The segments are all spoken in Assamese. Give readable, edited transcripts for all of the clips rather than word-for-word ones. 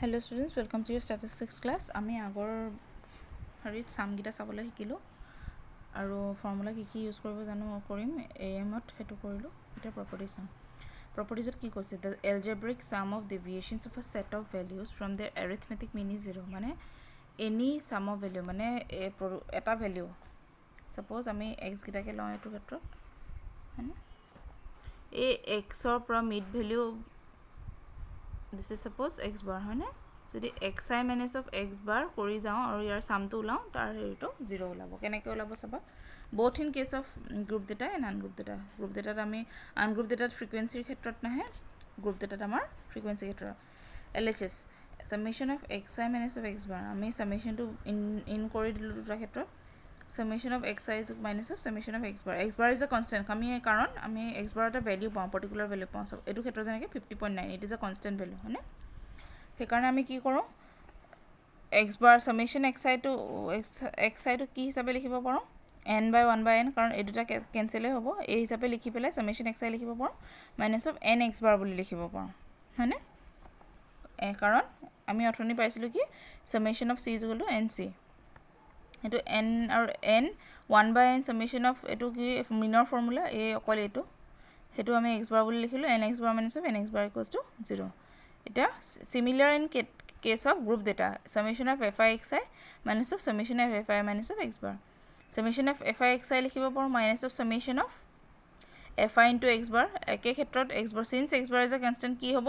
Hello students, welcome to your statistics class. আমি আগৰ হেৰিত সামগিটা চাবলৈ শিকিলো আৰু ফৰ্মুলা কি ইউজ কৰিব জানো কৰিম am ত হেতু কৰিলো এটা প্ৰপাৰ্টি সাম প্ৰপাৰ্টিজত কি কৈছে the algebraic sum of deviations of a set of values from their arithmetic mean is 0 মানে any sum of value মানে এটা ভ্যালু suppose আমি x গিটাকে লওঁ এটো ক্ষেত্ৰত হয়নে এই x ৰ পৰা mid value this is suppose x bar হয় না যদি xi minus of x bar কৰি যাও আৰু ইয়াৰ সামটো উলাও তাৰ হেৰিটো 0 ওলাব কেনেকৈ ওলাব চাবা both in case of group data and ungroup data আমি ungroup data frequency ক্ষেত্ৰত নাহে group data আমাৰ frequency ক্ষেত্ৰত LHS summation of xi minus of x bar আমি summation টো in কৰি দিলো দুটা ক্ষেত্ৰত summation of xi is minus of summation of x bar is a constant আমি কাৰণ আমি x bar এটা value পাওঁ particular value পাওঁ সব এটো ক্ষেত্ৰত যেনেকৈ 50.9 it is a constant value হয়নে সেই কাৰণে আমি কি কৰো x bar summation xi to কি হিচাপে লিখিব পাৰো n by 1 by n কাৰণ এই দুটা কেনসেল হ'ব এই হিচাপে লিখি পেলাই summation xi লিখিব পাৰো minus of n x bar বুলি লিখিব পাৰো হয়নে কাৰণ আমি অথনি পাইছিলো কি summation of c is equal to nc এটো n আৰু n 1 by n summation of এটো কি মিনৰ ফৰ্মুলা এ অকল এটো হেতু আমি x bar বুলি লিখিলো n x bar minus of n x bar equals to 0 এটা similar in case of group data summation of fi xi minus of summation of fi minus of x bar summation of fi xi লিখিব পাৰো minus of summation of fi into x bar একে ক্ষেত্ৰত x bar since x bar is a constant কি হ'ব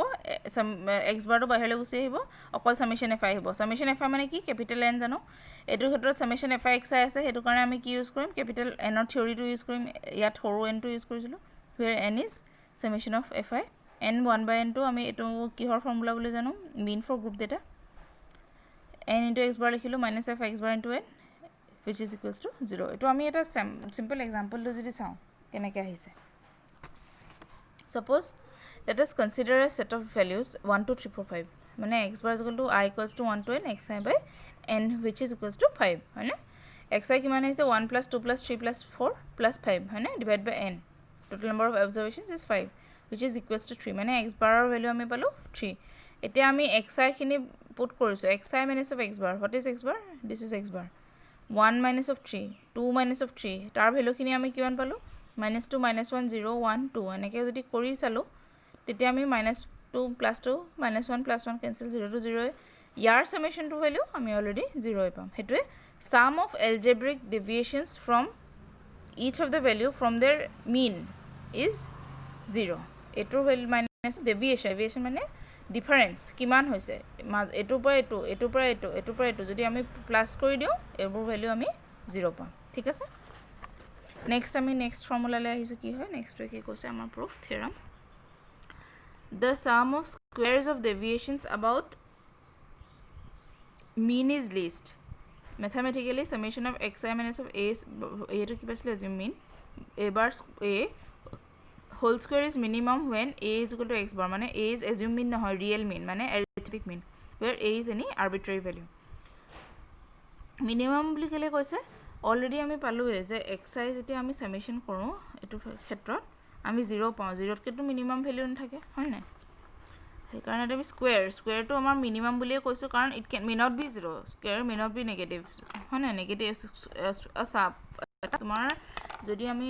x bar টো বাহিৰলৈ গুচি আহিব অকল summation fi হ'ব summation fi মানে কি capital n জানো এটো ক্ষেত্ৰত summation fi xi আছে হেতু কাৰণে আমি কি ইউজ কৰিম capital n ৰ থিওৰি টো ইউজ কৰিম ইয়াত সৰু n টো ইউজ কৰিছিলো where n is summation of fi n 1 by n টো আমি এটো কিহৰ ফৰ্মুলা বুলি জানো mean for group data n into x bar লিখিলো minus f x bar into n which is equals to 0 এটো আমি এটা simple example টো যদি চাও কেনেকৈ আহিছে suppose let us consider a set of values 1 2 3 4 5 মানে x bar is equal to I equals to 1 to n xi by n which is equals to 5 হয়নে xi কিমান আহিছে 1 plus 2 plus 3 plus 4 plus 5 হয়নে divide by n total number of observations is 5 which is equals to 3 মানে x bar ৰ ভ্যালু আমি পালো 3 এতিয়া আমি xi খিনি পুট কৰিছো xi minus of x bar what is x bar this is x bar 1 minus of 3 2 minus of 3 তাৰ ভ্যালু খিনি আমি কিমান পালো minus 2 minus 1 0 1 2 এনেকৈ যদি কৰি চালো তেতিয়া আমি minus 2 plus 2 minus 1 plus 1 cancel 0 to 0 year summation to value আমি already 0 পাম হেতুৱে sum of algebraic deviations from each of the value from their mean is 0 এটোৰ value minus deviation মানে difference কিমান হৈছে এটোৰ পৰা এটোৰ পৰা এটো যদি আমি প্লাস কৰি দিও এবোৰ value আমি 0 পাম ঠিক আছে next আমি next formula লৈ আহিছো কি হয় next কি কৈছে আমাৰ proof theorem the sum of squares of deviations about mean is least mathematically summation of xi minus of a to কি পাইছিল as mean a bar a whole square is minimum when a is equal to x bar মানে a is assumed mean নহয় real mean মানে arithmetic mean where a is any arbitrary value minimum বুলি কেলে কৈছে অলৰেডি আমি পালো যে xi যেতিয়া আমি সামেশন কৰো এটো ক্ষেত্ৰত আমি 0 পাও 0 তকৈ মিনিমাম ভ্যালু নাথাকে হয় না সেই কাৰণে আমি স্কয়াৰ টো আমাৰ মিনিমাম বুলিয়ে কৈছো কাৰণ it can may not be 0 square may not be negative হয় না নেগেটিভ সাব তোমাৰ যদি আমি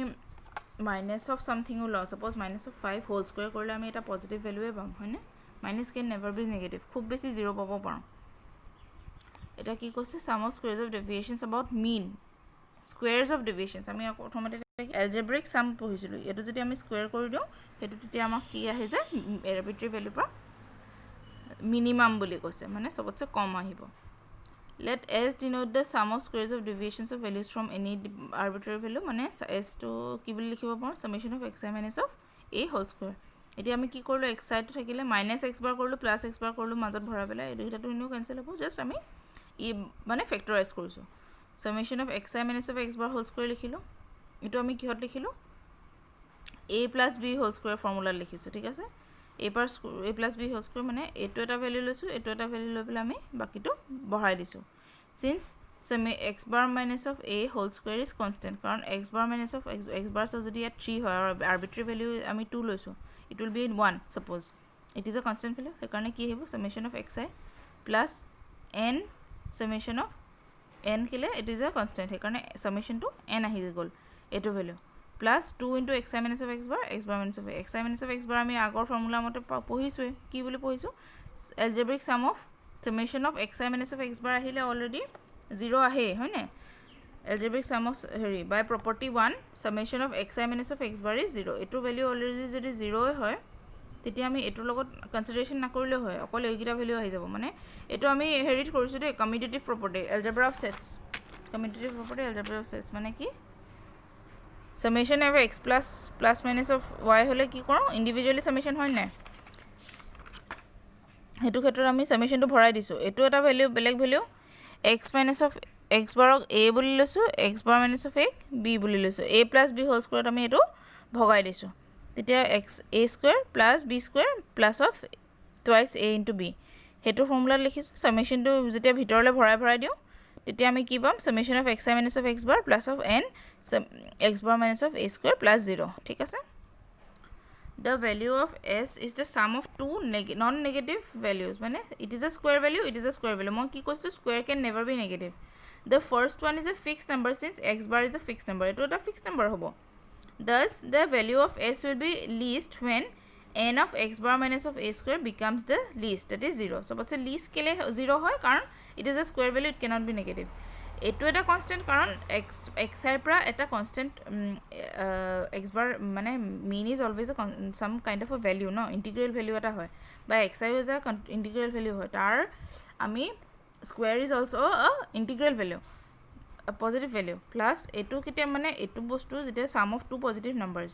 minus of something উলাও suppose minus of 5 whole square কৰিলে আমি এটা পজিটিভ ভ্যালু পাম হয় না minus can never be negative খুব বেছি 0 পাব পাৰো এটা কি কৈছে sum of squares of deviations about mean squares of deviations আমি অটোমেটিক algebraic sum পঢ়িছিলো এটো যদি আমি স্কয়াৰ কৰি দিও হেতু তেতিয়া আমাক কি আহে যে arbitrary value পৰা minimum বুলি কৈছে মানে সবতছে কম আহিব let s denote the sum of squares of deviations of values from any arbitrary value মানে s to কি বুলি লিখিব পাৰো summation of xi minus of a whole square এতিয়া আমি কি কৰিলো xi টো থাকিলে minus x bar কৰিলো plus x bar কৰিলো মাজত ভৰা পেলাই এই দুটাটো ইনো কেনসেল হ'ব জাস্ট আমি ই মানে ফেক্টৰাইজ কৰিছো summation of xi minus of x bar whole square লিখিলো এটো আমি কিহত লিখিলো a plus b whole square formula লিখিছো ঠিক আছে a plus b whole square মানে এটো এটা ভ্যালু লৈছো এটো এটা ভ্যালু লৈ পেলাই আমি বাকিটো বঢ়াই দিছো since x bar minus of a whole square is constant কাৰণ x bar minus of x bar যদি ইয়াত 3 হয় আৰু arbitrary value আমি 2 লৈছো it will be 1 suppose it is a constant value সেই কাৰণে কি হ'ব summation of xi plus n summation of n কেলে ইট ইজ এ কনষ্টেণ্ট সেইকাৰণে সামেশ্যনটো এন আহি গ'ল এইটো value plus 2 into x i minus of x bar minus of x i minus of x bar আমি আগৰ ফৰ্মুলা মতে পঢ়িছোঁৱে কি বুলি পঢ়িছোঁ algebraic sum of summation of x i minus of x bar আহিলে অলৰেডি 0 আহে হয়নে এলজেব্ৰিক সাম অফ হেৰি by property 1 সামেশ্যন of x i minus of x bar is 0 এইটোৰ ভেলিউ অলৰেডি যদি 0 হয় তেতিয়া আমি এইটোৰ লগত কনচিডাৰেশ্যন নকৰিলেও হয় অকল এইকেইটা ভেলিউ আহি যাব মানে এইটো আমি হেৰিত কৰিছোঁ দেই commutative property algebra of sets commutative property algebra of sets মানে কি summation of x plus minus of y হ'লে কি কৰোঁ ইণ্ডিভিজুৱেলি সামেশ্যন হয় নাই সেইটো ক্ষেত্ৰত আমি সামেশ্যনটো ভৰাই দিছোঁ এইটো এটা ভেলিউ বেলেগ value x minus of x বাৰক এ বুলি লৈছোঁ x bar minus of a b বুলি লৈছোঁ এ প্লাছ বি হোল স্কুৱেৰত আমি এইটো ভগাই দিছোঁ তেতিয়া x a square plus b square plus of twice a into b সেইটো ফৰ্মুলাত লিখিছোঁ সামেশ্যনটো যেতিয়া ভিতৰলৈ ভৰাই দিওঁ তেতিয়া আমি কি পাম summation of x i minus of x bar plus of n x bar minus of a square plus 0 ঠিক আছে the value of s is the sum of two non-negative values মানে it is a square value মই কি কৈছোঁ square can never be negative the first one is a fixed number since x bar is a fixed number এইটো এটা fixed number হ'ব thus the value of s will be least when n of x bar minus of a square becomes the least that is 0 so what's a least কেলে 0 হয় কাৰণ it is a square value it cannot be negative এইটো এটা কনষ্টেণ্ট কাৰণ এক্স আইৰ পৰা এটা কনষ্টেণ্ট এক্স বাৰ মানে mean is always some kind of a value ন ইণ্টিগ্ৰেল ভেলিউ এটা হয় বা x i is a integral value হয় তাৰ আমি square is also' integral value positive value plus এইটো কেতিয়া মানে এইটো বস্তু যেতিয়া sum of two positive numbers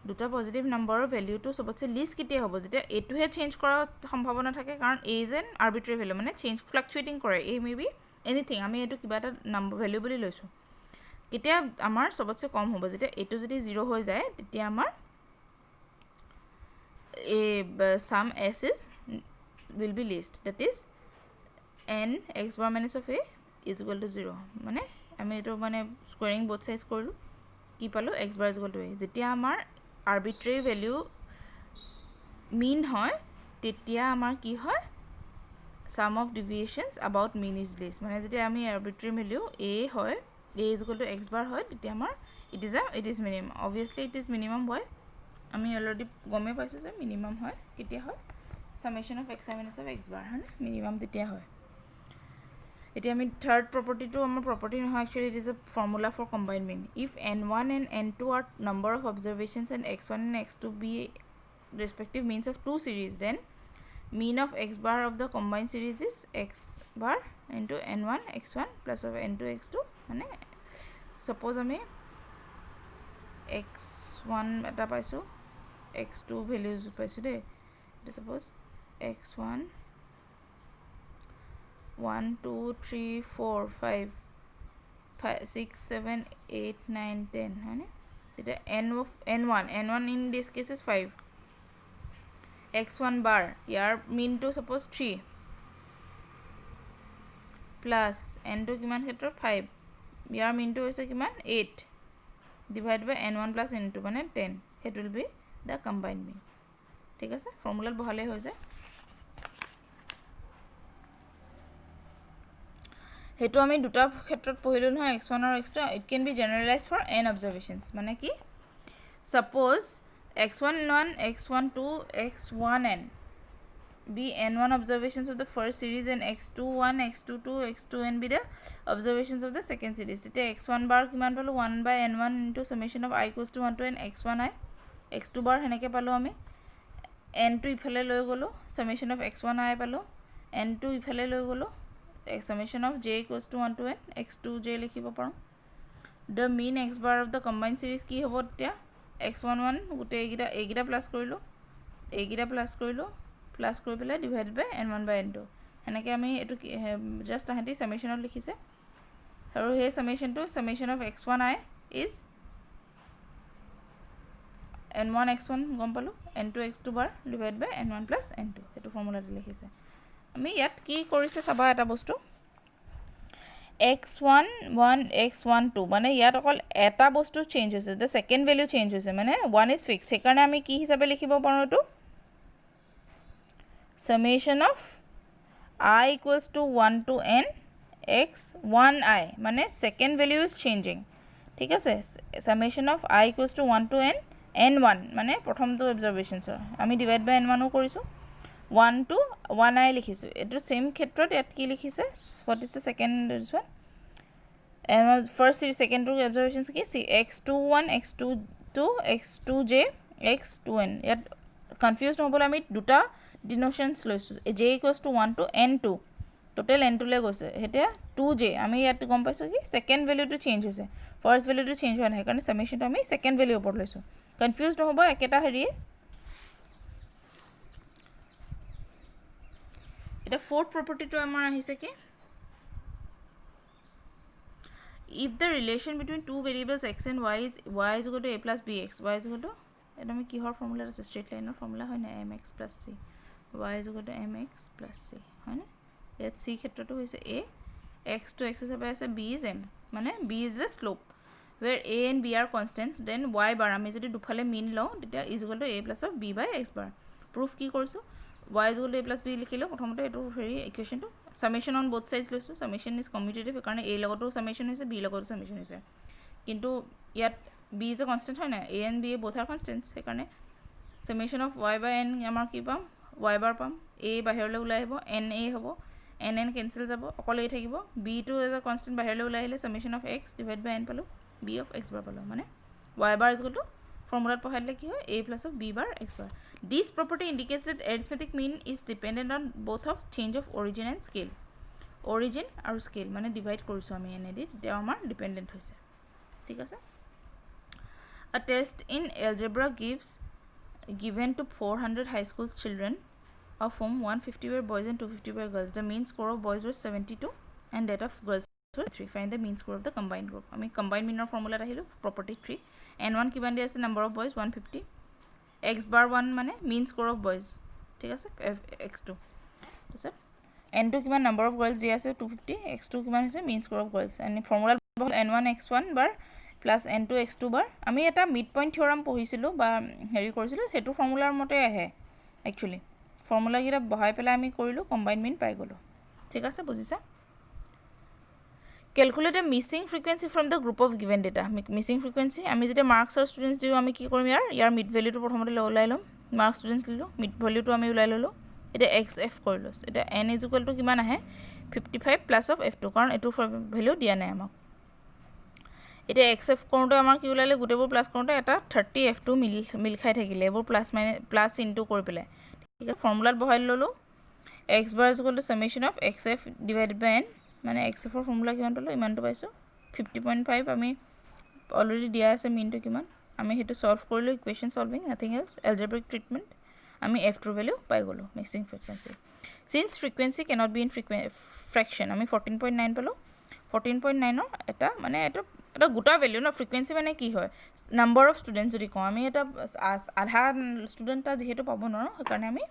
দুটা পজিটিভ নাম্বাৰৰ ভেলিউটো চবতছে লিষ্ট কেতিয়া হ'ব যেতিয়া এইটোহে চেঞ্জ কৰাৰ সম্ভাৱনা থাকে কাৰণ এ ইজ এন আৰ্বিট্ৰেৰী ভেলিউ মানে চেঞ্জ ফ্লাকচুৱেটিং কৰে এ মে বি এনিথিং আমি এইটো কিবা এটা নাম্বাৰ ভেলিউ বুলি লৈছোঁ কেতিয়া আমাৰ চবতছে কম হ'ব যেতিয়া এইটো যদি 0 হৈ যায় তেতিয়া আমাৰ এই sum s is will be least that is n x bar minus of a is equal to 0 মানে আমি এইটো মানে স্কুৱেৰিং বোথ চাইজ কৰিলোঁ কি পালোঁ x bar is equal to a যেতিয়া আমাৰ আৰ্বিট্ৰেৰী ভেলিউ মিন হয় তেতিয়া আমাৰ কি হয় sum of deviations about mean is least মানে যেতিয়া আমি arbitrary value a হয় a is equal to x bar হয় তেতিয়া আমাৰ it is minimum obviously it is minimum হয় আমি অলৰেডি গমে পাইছোঁ যে মিনিমাম হয় কেতিয়া হয় summation of x minus of x bar হয় মিনিমাম তেতিয়া হয় এতিয়া আমি থাৰ্ড প্ৰপাৰ্টিটো আমাৰ প্ৰপাৰ্টি নহয় actually it is a formula for combined mean if n1 and n2 are number of observations and x1 and x2 be respective means of two series then mean of x bar of the combined series is x bar into n1 x1 plus of n2 x2 মানে suppose আমি x1 এটা পাইছোঁ x2 values পাইছোঁ দেই suppose x1 1 2 3 4 5 6 7 8 9 10 হয়নে তেতিয়া n1 in this case is 5 x1 bar ইয়াৰ মিনটো সাপোজ 3 প্লাছ n2 কিমান ক্ষেত্ৰত 5 ইয়াৰ মিনটো হৈছে কিমান 8 ডিভাইড বাই n1 প্লাছ n2 মানে 10 সেইটো উইল বি দ্য কম্বাইন্ড মিন ঠিক আছে ফৰ্মুলাত বহালেই হৈ যায় সেইটো আমি দুটা ক্ষেত্ৰত পঢ়িলোঁ নহয় x1 আৰু x2 it can be generalize for n observations মানে কি suppose x11 x12 x1n be n1 observations of the first series and x21 x22 x2n be the observations of the second series তেতিয়া x1 bar কিমান পালো 1 by n1 into summation of I equals to 1 to n x1i x2 bar হেনেকে পালো আমি n2 ইফালে লৈ গলো summation of x1i পালো n2 ইফালে লৈ গলো summation of j equals to 1 to n x2j লিখিব পাৰো the mean x bar of the combined series কি হ'ব তেতিয়া x11 গোটে এইগিটা প্লাস কৰিলো এইগিটা প্লাস কৰিলো প্লাস কৰি পেলাই ডিভাইডেড বাই n1 বাই n2 হেনেকে আমি এটো জাস্ট আহেতি সামেশনত লিখিছে আৰু হে সামেশনটো summation of x1i is n1 x1 গম পালো n2 x2 bar ডিভাইড বাই n1 plus n2 এটো ফৰ্মুলাতে লিখিছে আমি ইয়াত কি কৰিছে চাবা এটা বস্তু x11 x12 মানে ইয়াত অকল এটা বস্তু চেঞ্জ হৈছে the second value চেঞ্জ হৈছে মানে 1 is fixed সেইকাৰণে আমি কি হিচাপে লিখিব পাৰো এটো summation of I equals to 1 to n x 1i মানে second value is changing ঠিক আছে summation of I equals to 1 to n n1 মানে প্ৰথমটো observations আমি divide by n1 কৰিছো 1 to 1i লিখিছো এটো same ক্ষেত্ৰত ইয়াত কি লিখিছে what is the second this one and first series second row observations কি see x21 x22 x2j x2n ইয়াত confused নহবলে আমি দুটা denotions লৈছো j equals to 1 to n2 total n2 লে গৈছে হেতিয়া 2j আমি ইয়াত গম পাইছো কি second value to change হৈছে first value to change হোৱা নাই কাৰণ summation টো আমি second value ওপৰত লৈছো confused নহব একেটা হেৰি এটা fourth property to আমাৰ আহিছে কি if the relation between two variables x and y is equal to a plus bx y is equal to এটা আমি কিহৰ ফৰ্মুলা আছে straight line ৰ ফৰ্মুলা হয় না mx plus c y is equal to mx plus c হয় না ইয়াত c ক্ষেত্ৰটো হৈছে a x to x হিচাপে আছে b is m মানে b is the slope where a and b are constants then y bar আমি যদি দুফালে মিন লওঁ তেতিয়া is equal to a plus of b by x bar proof কি কৰিছো y is equal to a plus b লিখিলো প্ৰথমতে এটো হেৰি ইকুৱেচনটো summation on both sides লৈছো summation is commutative কাৰণ a লগতো summation হৈছে b লগতো summation হৈছে কিন্তু ইয়াত b is a constant হয় না a and b both are constants সেইকাৰণে summation of y by n আমাৰ কি পাম y bar পাম a বাহিৰলৈ ওলাই আহিব n a হ'ব n n cancel যাব অকল a থাকিব b to as a constant বাহিৰলৈ ওলাই আহিলে summation of x divided by n পালো b of x bar পালো মানে y bar is equal to formula পঢ়াইলে কি হয় a plus of b bar x bar this property indicates that arithmetic mean is dependent on both of change of origin and scale origin আৰু scale মানে divide কৰিছো আমি এনেদি তেও আমাৰ dependent হৈছে ঠিক আছে a test in algebra given to 400 high school children of whom 150 were boys and 250 were girls the mean score of boys was 72 and that of girls was 3 find the mean score of the combined group আমি combined mean formula আহিলো property 3 n1 কিমান দি আছে number of boys 150 x bar 1 মানে mean score of boys ঠিক আছে x2 আছে n2 কিমান number of girls দি আছে 250 x2 কিমান হৈছে mean score of girls and formula n1 x1 bar plus n2 x2 bar আমি এটা midpoint theorem পঢ়িছিলো বা হেৰি কৰিছিলো হেতু ফৰ্মুলাৰ মতে আহে actually ফৰ্মুলা গিৰা বহাই পেলাই আমি কৰিলো combined mean পাই গলো ঠিক আছে বুজিছা calculate a missing frequency from the group of given data missing frequency আমি যেটা marks or students দিও আমি কি কৰিম ইয়াৰ mid value টো প্ৰথমতে ওলাই লম marks students লিলো mid value টো আমি ওলাই ললো এটা xf কৰিলো এটা n is equal to কিমান আহে 55 plus of f2 কাৰণ এটো ভ্যালু দিয়া নাই আমাক এটা xf কৰোতে আমাৰ কি ওলালে গুটেবোৰ প্লাস কৰোতে এটা 30 f2 মিল খাই থাকিলে এবোৰ প্লাস ইনটু কৰি পেলাই ঠিক আছে ফৰ্মুলাত বহাই ললো x bar is equal to summation of xf divided by n মানে xf ৰ ফৰ্মুলা কিমান পালো ইমানটো পাইছো 50.5 আমি অলৰেডি দিয়া আছে মিনটো কিমান আমি হেতু সলভ কৰিলো equation solving nothing else algebraic treatment আমি f2 ভ্যালু পাই গলো missing frequency since frequency cannot be in fraction আমি 14.9 পালো 14.9 ৰ এটা মানে এটা গোটা ভ্যালু না frequency মানে কি হয় number of students যদি কও আমি এটা আধা স্টুডেন্ট টা যেহেতু পাব নৰো কাৰণ আমি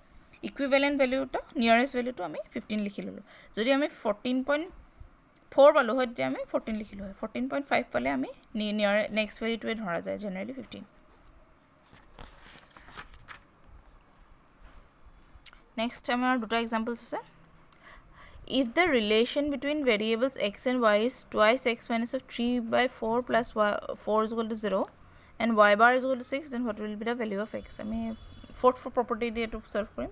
equivalent value টা nearest value টো আমি 15 লিখি ললো যদি আমি 14.4 পালো হয় তেতিয়া আমি 14 লিখিলো হয় 14.5 পালে আমি নিয়াৰ নেক্সট ভ্যালু টো ধৰা যায় জেনাৰেলি 15 নেক্সট আমাৰ দুটা एग्जांपल्स আছে if the relation between variables x and y is twice x minus of 3 by 4 plus 4 is equal to 0 and y bar is equal to 6 then what will be the value of x আমি fourth property দিয়ে to solve কৰিম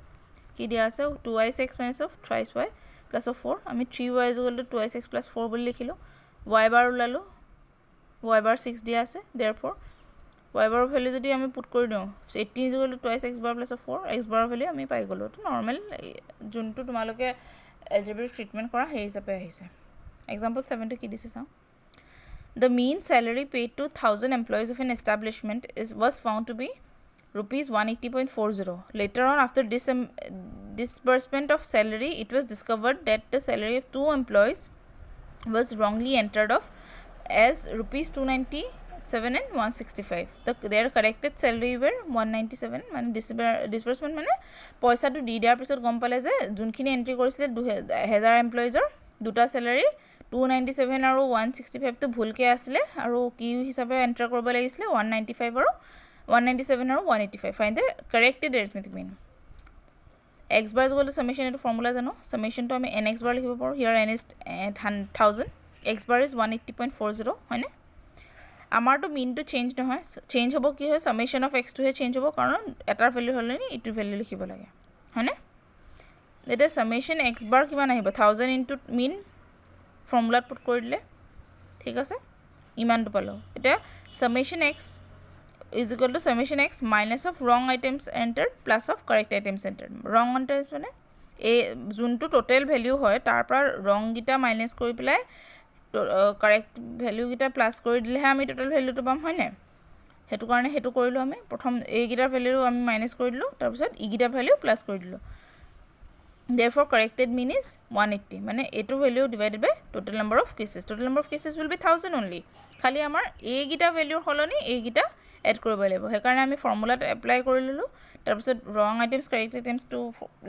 কি দিয়া আছে 2x minus of thrice y plus of 4 আমি 3y is equal to 2x plus 4 বুলি লিখিলো y bar উলালো y bar 6 দিয়া আছে therefore y bar value যদি আমি পুট কৰি দিও 18 is equal to 2x bar plus of 4 x bar value আমি পাই গলো তো নরমাল যোনটো তোমালোকে algebraic treatment কৰা হে হিচাপে আহিছে example 7 টো কি দিছে চাও the mean salary paid to 1000 employees of an establishment was found to be rupees 180.40 later on after disbursement of salary it was discovered that the salary of two employees was wrongly entered of as rupees 297 and 165 their corrected salary were 197 মানে disbursement মানে পইচাটো দি দিয়াৰ পিছত গম পালে যে যোনখিনি এন্ট্ৰি কৰিছিলে 2000 এমপ্লয়িজৰ দুটা salary 297 আৰু 165 টো ভুলকে আছিল আৰু কি হিচাপে এন্টাৰ কৰিব লাগিছিল 195 আৰু 197 আৰু 185 find the corrected arithmetic mean x bar গ'লে সামেশ্যন এইটো ফৰ্মুলা জানো সামেশ্যনটো আমি এন এক্স বাৰ লিখিব পাৰোঁ here n is 1000 x bar is 180.40 হয়নে আমাৰটো মিনটো চেঞ্জ নহয় চেঞ্জ হ'ব কি হয় সামেশ্যন অফ এক্সটোহে চেঞ্জ হ'ব কাৰণ এটাৰ ভেলু হ'লে নি ইটো ভেলু লিখিব লাগে হয়নে এতিয়া সামেশ্যন এক্স বাৰ কিমান আহিব 1000 ইনটু মিন ফৰ্মুলাত পুট কৰি দিলে ঠিক আছে ইমানটো পালোঁ এতিয়া summation x is equal to summation x minus of wrong items entered plus of correct items entered wrong items মানে এই যোনটো টোটেল ভ্যালু হয় তাৰ পৰা wrong গিটা মাইনাস কৰি পেলাই কাৰেক্ট ভ্যালু গিটা প্লাস কৰি দিলেহে আমি টোটেল ভ্যালুটো পাম হয় না হেতু কাৰণে হেতু কৰিলো আমি প্ৰথম এই গিটাৰ ভ্যালু আমি মাইনাস কৰি দিলো তাৰ পিছত ই গিটাৰ ভ্যালু প্লাস কৰি দিলো therefore corrected mean is 180 মানে এটো value divided by total number of cases will be 1000 only খালি আমাৰ এই গিটা ভ্যালু হলনি এই গিটা এড কৰিব লাগিব হে কাৰণে আমি ফৰ্মুলাত এপ্লাই কৰি ললো তাৰ পিছত wrong items correct items to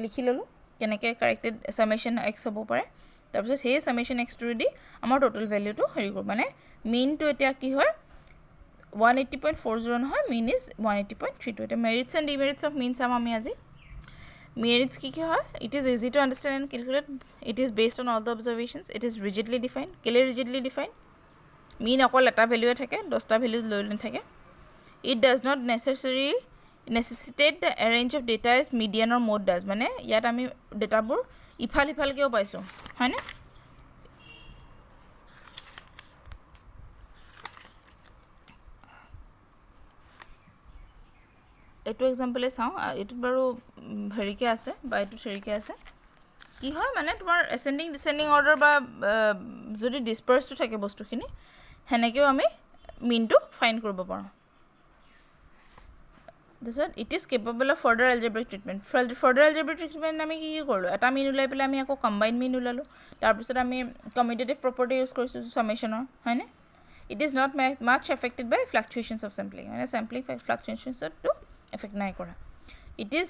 লিখি ললো কেনেকে corrected summation x হ'ব পাৰে তাৰ পিছত হে summation x to দি আমাৰ total value to হেৰি কৰিব মানে mean to এতিয়া কি হয় 180.40 নহয় mean is 180.32 এটা merits and demerits of mean চাম আমি আজি merits কি কি হয় it is easy to understand and calculate it is based on all the observations it is rigidly defined কেলে rigidly defined mean অকল এটা ভ্যালু থাকে 10টা ভ্যালু লৈ থাকে it does not necessitate the range of data as median or mode does মানে ইয়াত আমি ডেটাবোৰ ইফাল ইফাল কেও পাইছো হয়নে এটো এক্সাম্পলে চাও এটো বাৰু ভেৰিকে আছে বা এটো থৰিকে আছে কি হয় মানে তোমাৰ ascending descending order বা যদি dispersed থাকে বস্তুখিনি হেনেকেও আমি mean টো ফাইন্ড কৰিব পাৰো That it is capable of further algebraic treatment. Further algebraic treatment আমি কি কৰিলো এটা মিন উলাই পেলাই আমি আকৌ কম্বাইন মিন উলালো তাৰ পিছত আমি commutative property ইউজ কৰিছো সামেশ্যনৰ হয়নে it is not much affected by fluctuations of sampling মানে sampling fluctuations to affect নাই কৰা it is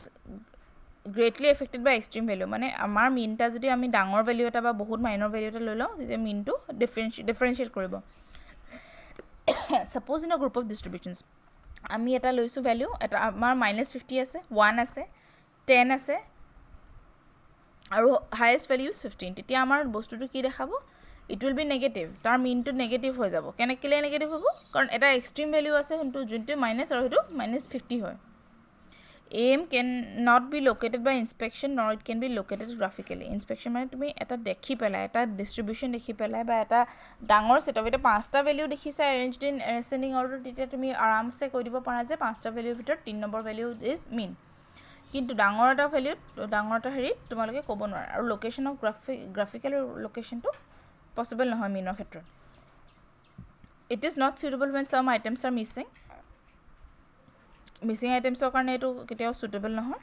greatly affected by extreme value মানে আমাৰ মিনটা যদি আমি ডাঙৰ ভ্যালু এটা বা বহুত মাইনৰ ভ্যালু এটা লৈ লও তেতিয়া মিনটো differentiate কৰিব suppose in a group of distributions আমি এটা লৈছো ভ্যালু এটা আমাৰ -50 আছে 1 আছে 10 আছে আৰু হাইয়েস্ট ভ্যালু 15 তেতিয়া আমাৰ বস্তুটো কি দেখাবো it will be negative তাৰ মিনটো নেগেটিভ হৈ যাব কেনেকলে নেগেটিভ হ'ব কাৰণ এটা এক্সট্ৰিম ভ্যালু আছে হন্তু যোনটো মাইনাস আৰু হেতু -50 হয় aim can not be located by inspection nor it can be located graphically inspection মানে তুমি এটা দেখি পেলাই এটা ডিস্ট্ৰিবিউশন দেখি পেলাই বা এটা ডাঙৰ সেট অফ এটা পাঁচটা ভ্যালু দেখিছা arranged in ascending order তেতিয়া তুমি আৰামসে কৈ দিব পাৰা যে পাঁচটা ভ্যালুৰ ভিতৰত 3 নম্বৰ ভ্যালু ইজ mean কিন্তু ডাঙৰ এটা ভ্যালু ডাঙৰ এটা হেৰি তোমালোকে ক'ব নোৱাৰা আৰু লোকেশন অফ গ্ৰাফিক্যাল লোকেশনটো পসিবল নহয় মিনৰ ক্ষেত্ৰত it is not suitable when some items are missing items কাৰণে এটো কেতিয়াও suitable নহয়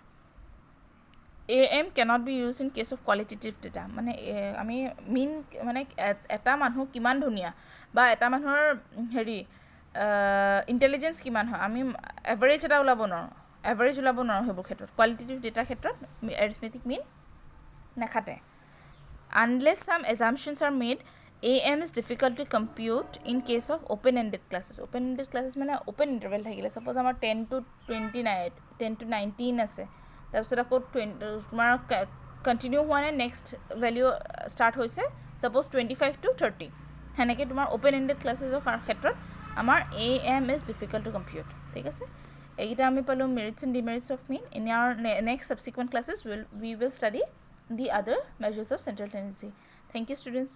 am cannot be used in case of qualitative data মানে আমি mean মানে এটা মানুহ কিমান ধুনিয়া বা এটা মানুহৰ হেৰি ইন্টেলিজেন্স কিমান হয় আমি এভাৰেজ এটা উলাব নোৱাৰো এভাৰেজ উলাব নোৱাৰো হেবো ক্ষেত্ৰত কোৱালিটেটিভ ডেটা ক্ষেত্ৰত arithmetic mean নাখাতে unless some assumptions are made am is difficult to compute in case of open-ended classes মানে open interval থাকিলে suppose আমাৰ 10 to 29 10 to 19 আছে তাৰপিছত আকৌ তোমাৰ কন্টিনিউ হোৱা নাই নেক্সট ভ্যালু স্টাৰ্ট হৈছে suppose 25 to 30 হেনেকে তোমাৰ open-ended classes ৰ ক্ষেত্ৰত আমাৰ am is difficult to compute ঠিক আছে এইটা আমি পালো merits and demerits of mean in our next subsequent classes we will study the other measures of central tendency thank you students